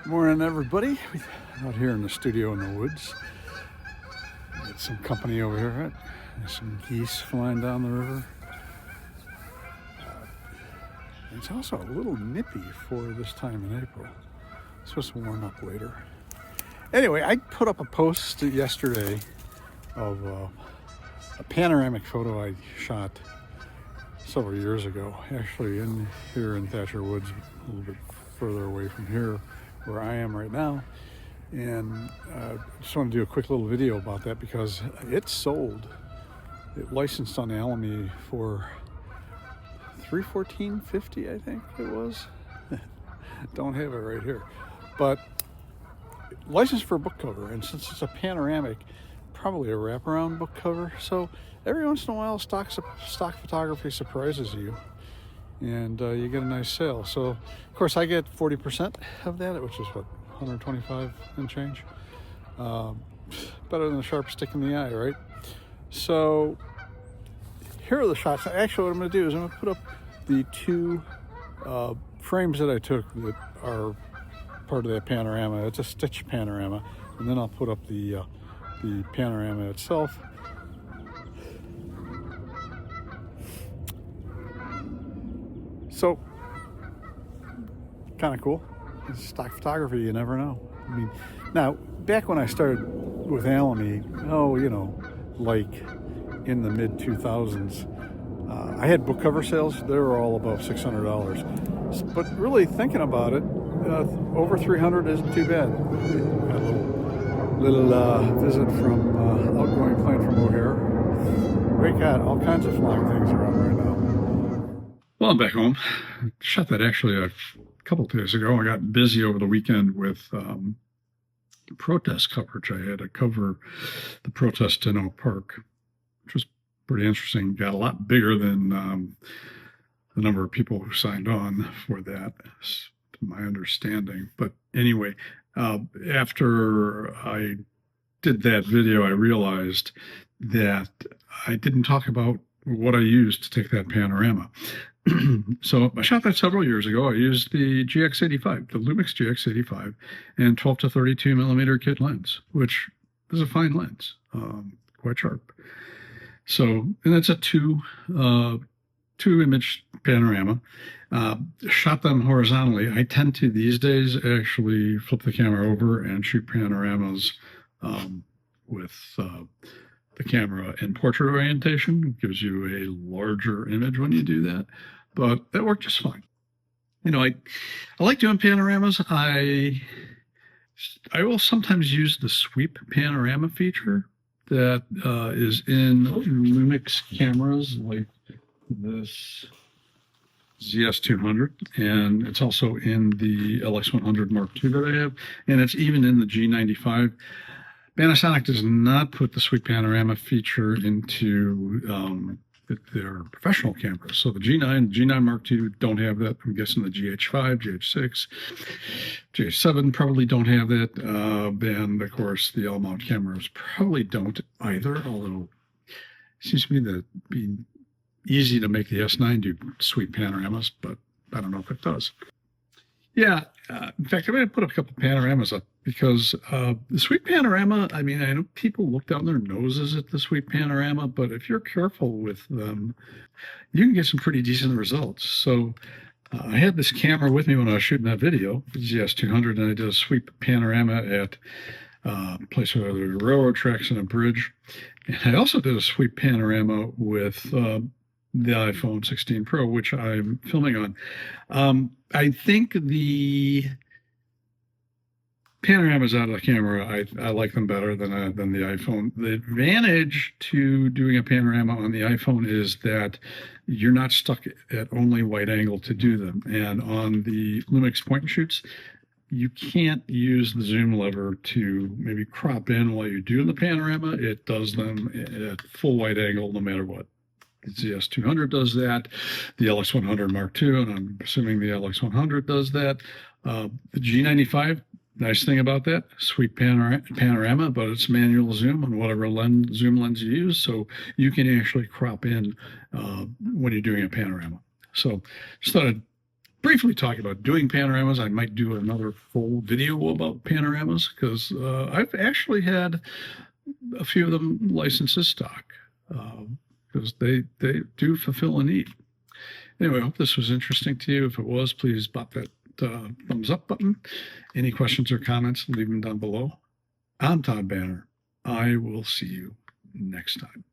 Morning, everybody. Out here in the studio in the woods. Got some company over here. Right? There's some geese flying down the river. It's also a little nippy for this time in April. It's supposed to warm up later. Anyway, I put up a post yesterday of a panoramic photo I shot several years ago, actually here in Thatcher Woods, a little bit further away from here where I am right now. And just want to do a quick little video about that because it sold. It licensed on Alamy for $314.50, I think it was. Don't have it right here, but licensed for a book cover, and since it's a panoramic, probably a wraparound book cover. So every once in a while, stock photography surprises you, and you get a nice sale. So of course I get 40% of that, which is what, 125 and change. Better than a sharp stick in the eye, right? So here are the shots. Actually, what I'm going to do is I'm going to put up the two frames that I took that are part of that panorama. It's a stitch panorama, and then I'll put up the panorama itself. So, kind of cool. It's stock photography, you never know. I mean, now, back when I started with Alamy, like in the mid 2000s, I had book cover sales. They were all above $600. But really thinking about it, over 300 isn't too bad. Got a little visit from outgoing plane from O'Hare. We got all kinds of flying things around right now. Well, I'm back home. Shot that actually a couple of days ago. I got busy over the weekend with protest coverage. I had to cover the protest in Oak Park, which was pretty interesting. Got a lot bigger than the number of people who signed on for that, to my understanding. But anyway, after I did that video, I realized that I didn't talk about what I used to take that panorama. So I shot that several years ago. I used the GX85, the Lumix GX85, and 12 to 32 millimeter kit lens, which is a fine lens, quite sharp. So, and it's a two image panorama. Shot them horizontally. I tend to these days actually flip the camera over and shoot panoramas with the camera in portrait orientation. It gives you a larger image when you do that, but that worked just fine. I like doing panoramas. I will sometimes use the sweep panorama feature that is in Lumix cameras like this ZS200, and it's also in the LX100 Mark II that I have, and it's even in the G95. Panasonic does not put the sweep panorama feature into their professional cameras. So the G9 Mark II don't have that. I'm guessing the GH5, GH6, GH7 probably don't have that. And of course, the L-mount cameras probably don't either, although it seems to me be easy to make the S9 do sweep panoramas, but I don't know if it does. Yeah, in fact, I'm going to put a couple panoramas up because the sweep panorama, I mean, I know people look down their noses at the sweep panorama, but if you're careful with them, you can get some pretty decent results. So I had this camera with me when I was shooting that video, the ZS200, and I did a sweep panorama at a place where there were railroad tracks and a bridge. And I also did a sweep panorama with the iPhone 16 Pro, which I'm filming on. I think the panoramas out of the camera, I like them better than the iPhone. The advantage to doing a panorama on the iPhone is that you're not stuck at only wide angle to do them. And on the Lumix point and shoots, you can't use the zoom lever to maybe crop in while you're doing the panorama. It does them at full wide angle no matter what. The ZS200 does that. The LX100 Mark II, and I'm assuming the LX100 does that. The G95, nice thing about that, sweep panorama, but it's manual zoom on whatever zoom lens you use, so you can actually crop in when you're doing a panorama. So just thought I'd briefly talk about doing panoramas. I might do another full video about panoramas because I've actually had a few of them licensed as stock because they do fulfill a need. Anyway, I hope this was interesting to you. If it was, please pop that thumbs up button. Any questions or comments, leave them down below. I'm Todd Banner. I will see you next time.